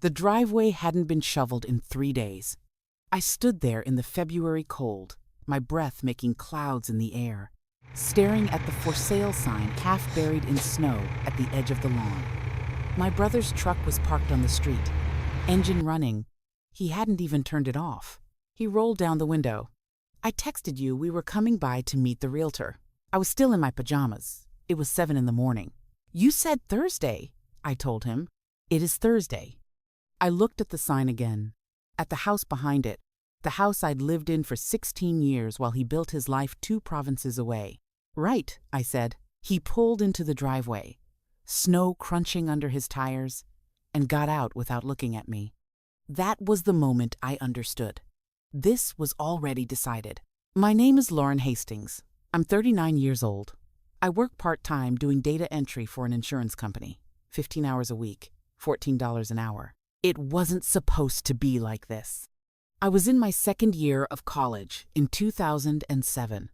The driveway hadn't been shoveled in 3 days. I stood there in the February cold, my breath making clouds in the air, staring at the for sale sign half buried in snow at the edge of the lawn. My brother's truck was parked on the street, engine running. He hadn't even turned it off. He rolled down the window. "I texted you we were coming by to meet the realtor." I was still in my pajamas. It was 7 in the morning. "You said Thursday," I told him. "It is Thursday." I looked at the sign again, at the house behind it, the house I'd lived in for 16 years while he built his life 2 provinces away. "Right," I said. He pulled into the driveway, snow crunching under his tires, and got out without looking at me. That was the moment I understood. This was already decided. My name is Lauren Hastings. I'm 39 years old. I work part-time doing data entry for an insurance company, 15 hours a week, $14 an hour. It wasn't supposed to be like this. I was in my second year of college in 2007.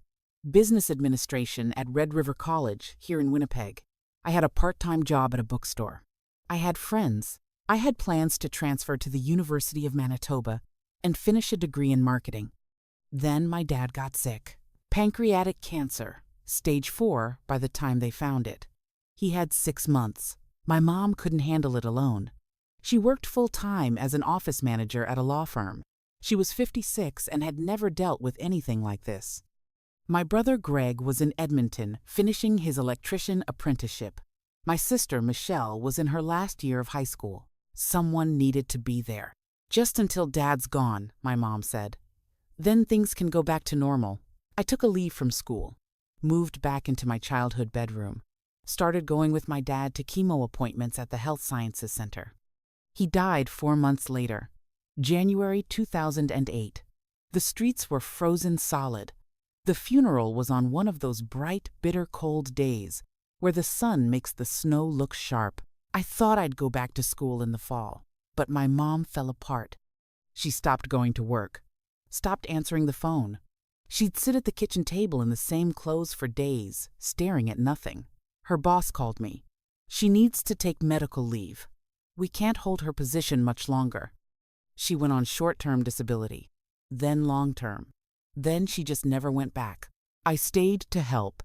Business administration at Red River College here in Winnipeg. I had a part-time job at a bookstore. I had friends. I had plans to transfer to the University of Manitoba and finish a degree in marketing. Then my dad got sick. Pancreatic cancer, stage 4 by the time they found it. He had 6 months. My mom couldn't handle it alone. She worked full-time as an office manager at a law firm. She was 56 and had never dealt with anything like this. My brother Greg was in Edmonton finishing his electrician apprenticeship. My sister Michelle was in her last year of high school. Someone needed to be there. "Just until Dad's gone," my mom said. "Then things can go back to normal." I took a leave from school, moved back into my childhood bedroom, started going with my dad to chemo appointments at the Health Sciences Center. He died 4 months later, January 2008. The streets were frozen solid. The funeral was on one of those bright, bitter cold days where the sun makes the snow look sharp. I thought I'd go back to school in the fall, but my mom fell apart. She stopped going to work, stopped answering the phone. She'd sit at the kitchen table in the same clothes for days, staring at nothing. Her boss called me. "She needs to take medical leave. We can't hold her position much longer." She went on short-term disability, then long-term. Then she just never went back. I stayed to help.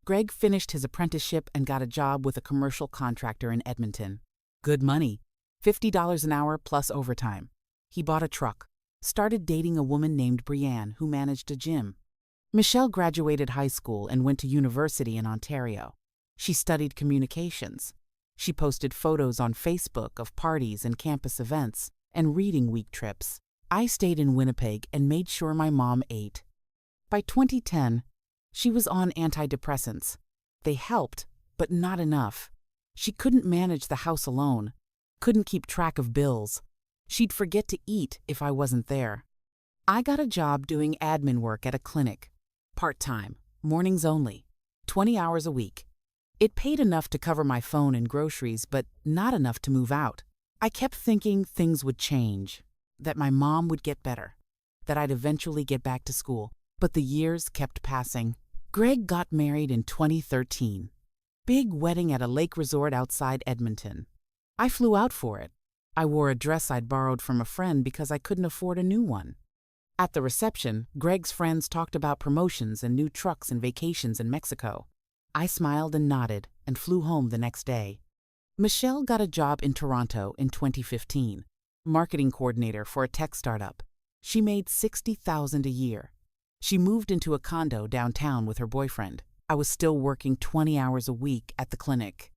Greg finished his apprenticeship and got a job with a commercial contractor in Edmonton. Good money, $50 an hour plus overtime. He bought a truck, started dating a woman named Brianne who managed a gym. Michelle graduated high school and went to university in Ontario. She studied communications. She posted photos on Facebook of parties and campus events and reading week trips. I stayed in Winnipeg and made sure my mom ate. By 2010, she was on antidepressants. They helped, but not enough. She couldn't manage the house alone, couldn't keep track of bills. She'd forget to eat if I wasn't there. I got a job doing admin work at a clinic, part-time, mornings only, 20 hours a week. It paid enough to cover my phone and groceries, but not enough to move out. I kept thinking things would change, that my mom would get better, that I'd eventually get back to school. But the years kept passing. Greg got married in 2013. Big wedding at a lake resort outside Edmonton. I flew out for it. I wore a dress I'd borrowed from a friend because I couldn't afford a new one. At the reception, Greg's friends talked about promotions and new trucks and vacations in Mexico. I smiled and nodded and flew home the next day. Michelle got a job in Toronto in 2015, marketing coordinator for a tech startup. She made $60,000 a year. She moved into a condo downtown with her boyfriend. I was still working 20 hours a week at the clinic.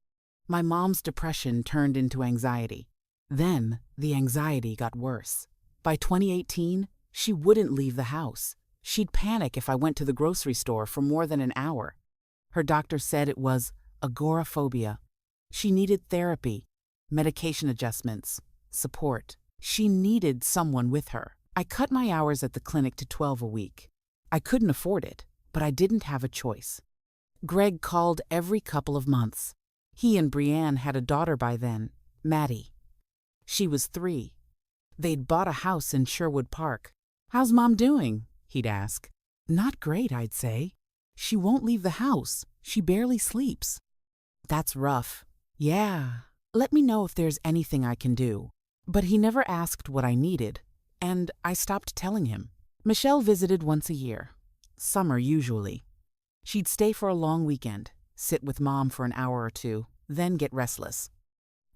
My mom's depression turned into anxiety. Then the anxiety got worse. By 2018, she wouldn't leave the house. She'd panic if I went to the grocery store for more than an hour. Her doctor said it was agoraphobia. She needed therapy, medication adjustments, support. She needed someone with her. I cut my hours at the clinic to 12 a week. I couldn't afford it, but I didn't have a choice. Greg called every couple of months. He and Brianne had a daughter by then, Maddie. She was 3. They'd bought a house in Sherwood Park. "How's Mom doing?" he'd ask. "Not great, I'd say. She won't leave the house. She barely sleeps." "That's rough." "Yeah. Let me know if there's anything I can do." But he never asked what I needed, and I stopped telling him. Michelle visited once a year, summer usually. She'd stay for a long weekend, sit with Mom for an hour or two, then get restless.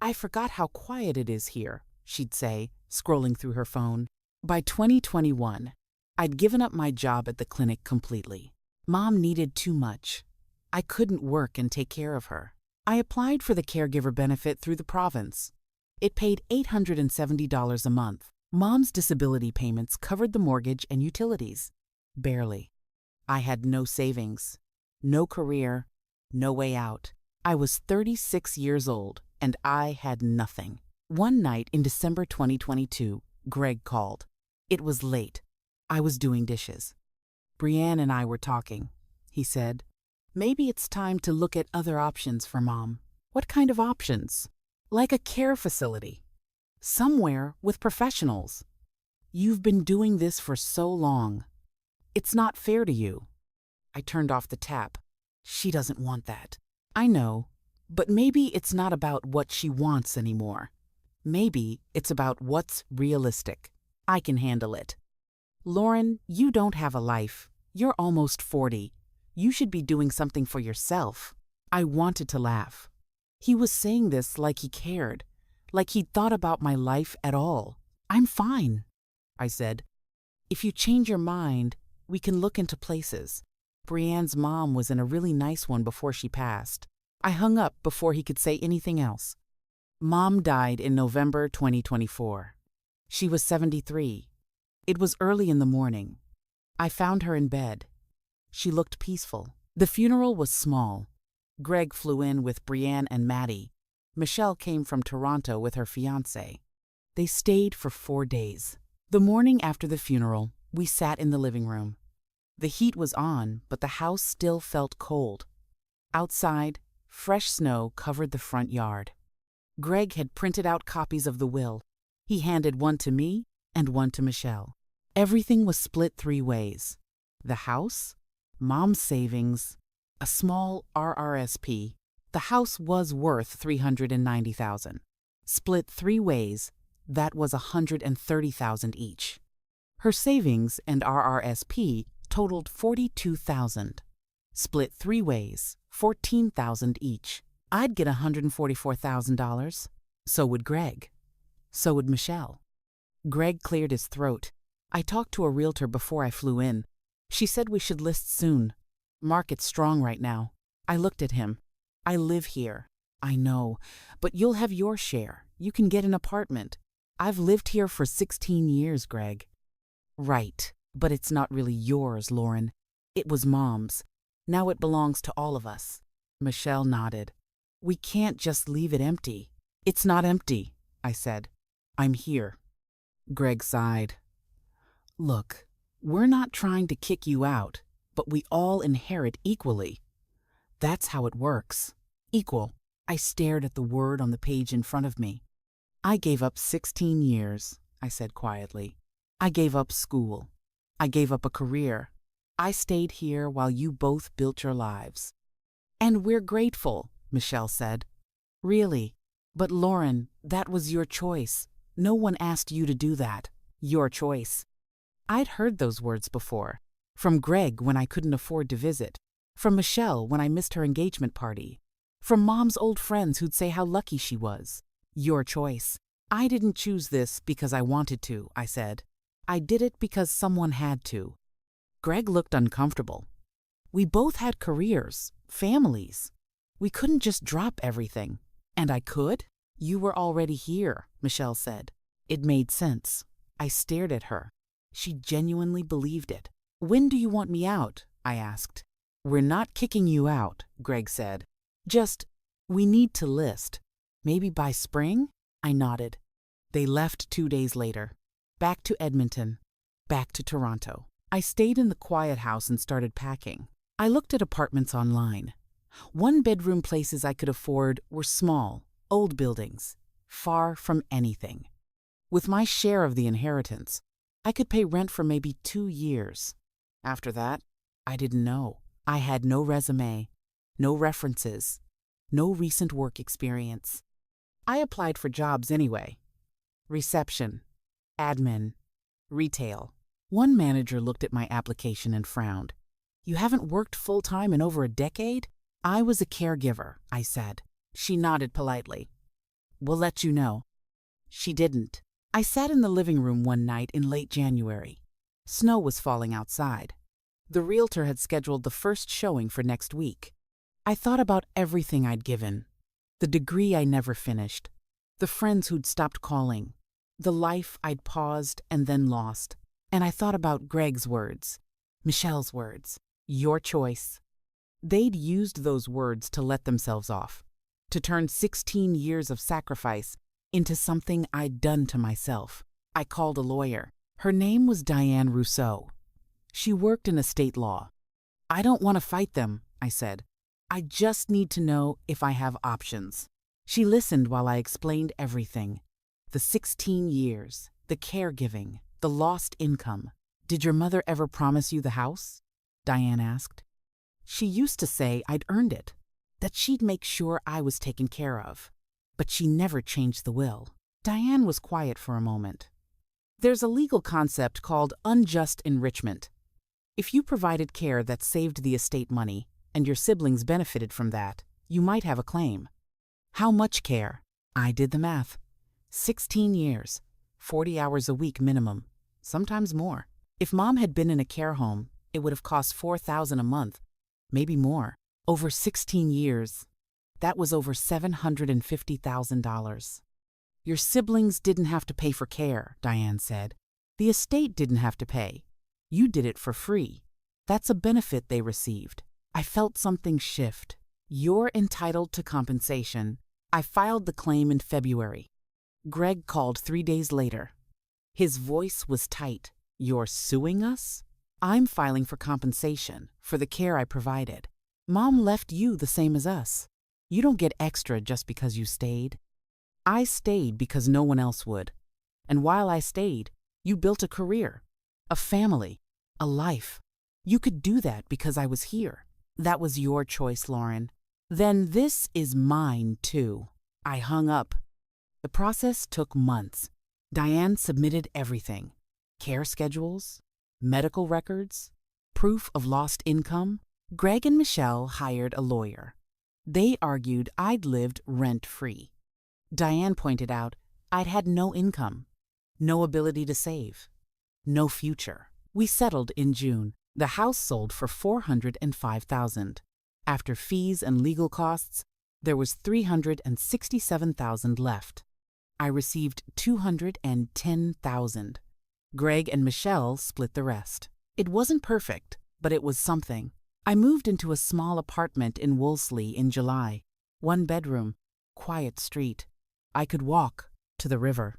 "I forgot how quiet it is here," she'd say, scrolling through her phone. By 2021, I'd given up my job at the clinic completely. Mom needed too much. I couldn't work and take care of her. I applied for the caregiver benefit through the province. It paid $870 a month. Mom's disability payments covered the mortgage and utilities. Barely. I had no savings, no career, no way out. I was 36 years old, and I had nothing. One night in December 2022, Greg called. It was late. I was doing dishes. "Brianne and I were talking," he said. "Maybe it's time to look at other options for Mom." "What kind of options?" "Like a care facility. Somewhere with professionals. You've been doing this for so long. It's not fair to you." I turned off the tap. She doesn't want that. I know, but maybe it's not about what she wants anymore. Maybe it's about what's realistic. I can handle it. "Lauren, you don't have a life. You're almost 40. You should be doing something for yourself." I wanted to laugh. He was saying this like he cared, like he'd thought about my life at all. "I'm fine," I said. "If you change your mind, we can look into places." Brianne's mom was in a really nice one before she passed. I hung up before he could say anything else. Mom died in November 2024. She was 73. It was early in the morning. I found her in bed. She looked peaceful. The funeral was small. Greg flew in with Brianne and Maddie. Michelle came from Toronto with her fiancé. They stayed for 4 days. The morning after the funeral, we sat in the living room. The heat was on, but the house still felt cold. Outside, fresh snow covered the front yard. Greg had printed out copies of the will. He handed one to me and one to Michelle. Everything was split 3 ways. The house, Mom's savings, a small RRSP. The house was worth $390,000. Split 3 ways, that was $130,000 each. Her savings and RRSP totaled $42,000. Split 3 ways, $14,000 each. I'd get $144,000. So would Greg. So would Michelle. Greg cleared his throat. I talked to a realtor before I flew in. She said we should list soon. Market's strong right now. I looked at him. "I live here." "I know, but you'll have your share. You can get an apartment." "I've lived here for 16 years, Greg." "Right, but it's not really yours, Lauren. It was Mom's. Now it belongs to all of us." Michelle nodded. "We can't just leave it empty." "It's not empty," I said. "I'm here." Greg sighed. "Look, we're not trying to kick you out, but we all inherit equally. That's how it works. Equal." I stared at the word on the page in front of me. "I gave up 16 years," I said quietly. "I gave up school. I gave up a career. I stayed here while you both built your lives." "And we're grateful," Michelle said. "Really. But Lauren, that was your choice. No one asked you to do that. Your choice." I'd heard those words before. From Greg when I couldn't afford to visit. From Michelle when I missed her engagement party. From Mom's old friends who'd say how lucky she was. Your choice. "I didn't choose this because I wanted to," I said. "I did it because someone had to." Greg looked uncomfortable. We both had careers, families. We couldn't just drop everything. "And I could?" "You were already here," Michelle said. It made sense. I stared at her. She genuinely believed it. "When do you want me out?" I asked. "We're not kicking you out," Greg said. "Just, we need to list. Maybe by spring?" I nodded. They left 2 days later. Back to Edmonton. Back to Toronto. I stayed in the quiet house and started packing. I looked at apartments online. 1-bedroom places I could afford were small, old buildings, far from anything. With my share of the inheritance, I could pay rent for maybe 2 years. After that, I didn't know. I had no resume, no references, no recent work experience. I applied for jobs anyway. reception, admin, retail. One manager looked at my application and frowned. You haven't worked full-time in over a decade? I was a caregiver, I said. She nodded politely. We'll let you know. She didn't. I sat in the living room one night in late January. Snow was falling outside. The realtor had scheduled the first showing for next week. I thought about everything I'd given. The degree I never finished. The friends who'd stopped calling. The life I'd paused and then lost. And I thought about Greg's words. Michelle's words. Your choice. They'd used those words to let themselves off. To turn 16 years of sacrifice into something I'd done to myself. I called a lawyer. Her name was Diane Rousseau. She worked in estate law. I don't want to fight them, I said. I just need to know if I have options. She listened while I explained everything. The 16 years, the caregiving, the lost income. Did your mother ever promise you the house? Diane asked. She used to say I'd earned it, that she'd make sure I was taken care of. But she never changed the will. Diane was quiet for a moment. There's a legal concept called unjust enrichment. If you provided care that saved the estate money, and your siblings benefited from that, you might have a claim. How much care? I did the math. 16 years, 40 hours a week minimum, sometimes more. If Mom had been in a care home, it would have cost $4,000 a month, maybe more. Over 16 years, that was over $750,000. Your siblings didn't have to pay for care, Diane said. The estate didn't have to pay. You did it for free. That's a benefit they received. I felt something shift. You're entitled to compensation. I filed the claim in February. Greg called 3 days later. His voice was tight. You're suing us? I'm filing for compensation for the care I provided. Mom left you the same as us. You don't get extra just because you stayed. I stayed because no one else would. And while I stayed, you built a career, a family, a life. You could do that because I was here. That was your choice, Lauren. Then this is mine, too. I hung up. The process took months. Diane submitted everything. Care schedules, medical records, proof of lost income. Greg and Michelle hired a lawyer. They argued I'd lived rent-free. Diane pointed out I'd had no income, no ability to save, no future. We settled in June. The house sold for $405,000. After fees and legal costs, there was $367,000 left. I received $210,000. Greg and Michelle split the rest. It wasn't perfect, but it was something. I moved into a small apartment in Wolseley in July. 1 bedroom, quiet street. I could walk to the river.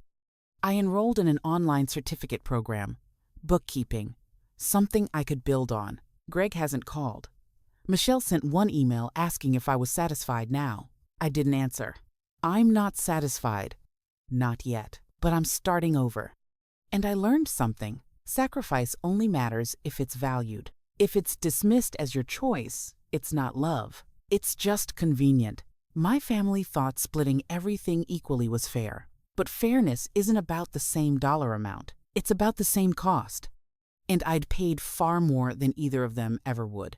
I enrolled in an online certificate program, bookkeeping, something I could build on. Greg hasn't called. Michelle sent one email asking if I was satisfied now. I didn't answer. I'm not satisfied. Not yet. But I'm starting over. And I learned something. Sacrifice only matters if it's valued. If it's dismissed as your choice, it's not love. It's just convenient. My family thought splitting everything equally was fair. But fairness isn't about the same dollar amount. It's about the same cost. And I'd paid far more than either of them ever would.